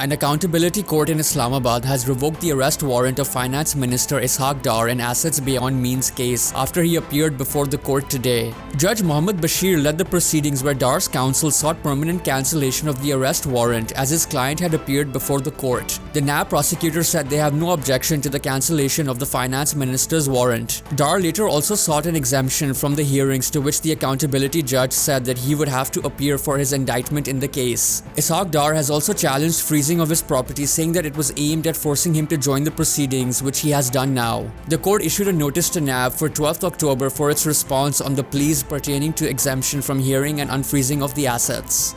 An accountability court in Islamabad has revoked the arrest warrant of Finance Minister Ishaq Dar in assets beyond means case after he appeared before the court today. Judge Mohammad Bashir led the proceedings where Dar's counsel sought permanent cancellation of the arrest warrant as his client had appeared before the court. The NAB prosecutor said they have no objection to the cancellation of the Finance Minister's warrant. Dar later also sought an exemption from the hearings, to which the accountability judge said that he would have to appear for his indictment in the case. Ishaq Dar has also challenged freezing of his property, saying that it was aimed at forcing him to join the proceedings, which he has done now. The court issued a notice to NAB for 12th October for its response on the pleas pertaining to exemption from hearing and unfreezing of the assets.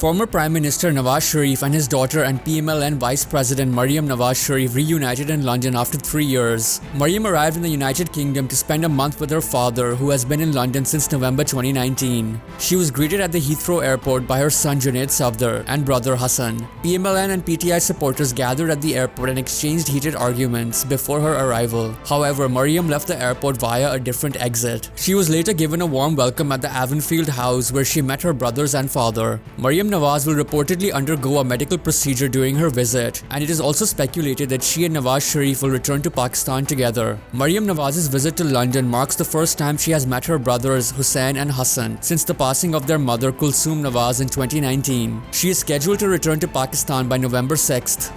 Former Prime Minister Nawaz Sharif and his daughter and PMLN Vice President Maryam Nawaz Sharif reunited in London after 3 years. Maryam arrived in the United Kingdom to spend a month with her father, who has been in London since November 2019. She was greeted at the Heathrow airport by her son Junaid Safdar and brother Hassan. PMLN and PTI supporters gathered at the airport and exchanged heated arguments before her arrival. However, Maryam left the airport via a different exit. She was later given a warm welcome at the Avonfield house, where she met her brothers and father. Maryam Nawaz will reportedly undergo a medical procedure during her visit, and it is also speculated that she and Nawaz Sharif will return to Pakistan together. Maryam Nawaz's visit to London marks the first time she has met her brothers Hussain and Hassan since the passing of their mother Kulsoom Nawaz in 2019. She is scheduled to return to Pakistan by November 6th.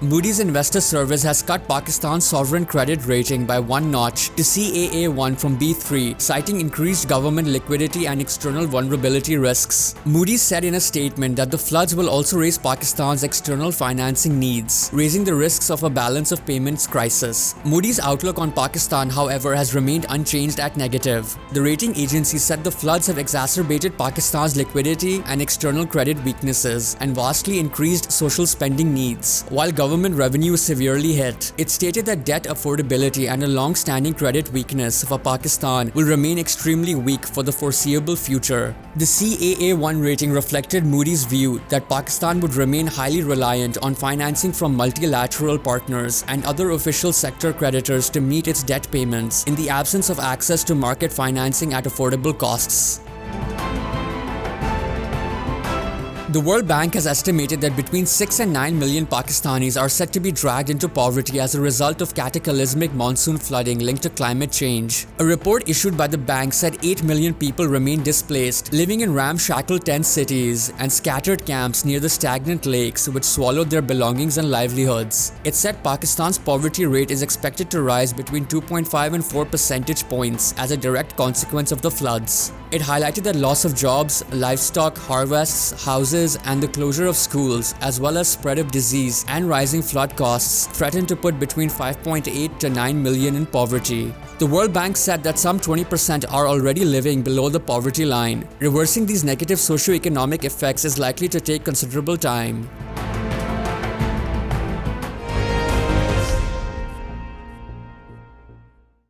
Moody's Investor Service has cut Pakistan's sovereign credit rating by 1 notch to Caa1 from B3, citing increased government liquidity and external vulnerability risks. Moody's said in a statement that the floods will also raise Pakistan's external financing needs, raising the risks of a balance of payments crisis. Moody's outlook on Pakistan, however, has remained unchanged at negative. The rating agency said the floods have exacerbated Pakistan's liquidity and external credit weaknesses and vastly increased social spending needs, while government revenue is severely hit. It stated that debt affordability and a long-standing credit weakness for Pakistan will remain extremely weak for the foreseeable future. The Caa1 rating reflected Moody's view that Pakistan would remain highly reliant on financing from multilateral partners and other official sector creditors to meet its debt payments in the absence of access to market financing at affordable costs. The World Bank has estimated that between 6 and 9 million Pakistanis are set to be dragged into poverty as a result of cataclysmic monsoon flooding linked to climate change. A report issued by the bank said 8 million people remain displaced, living in ramshackle tent cities and scattered camps near the stagnant lakes, which swallowed their belongings and livelihoods. It said Pakistan's poverty rate is expected to rise between 2.5 and 4 percentage points as a direct consequence of the floods. It highlighted that loss of jobs, livestock, harvests, houses, and the closure of schools, as well as spread of disease and rising flood costs, threaten to put between 5.8 to 9 million in poverty. The World Bank said that some 20% are already living below the poverty line. Reversing these negative socio-economic effects is likely to take considerable time.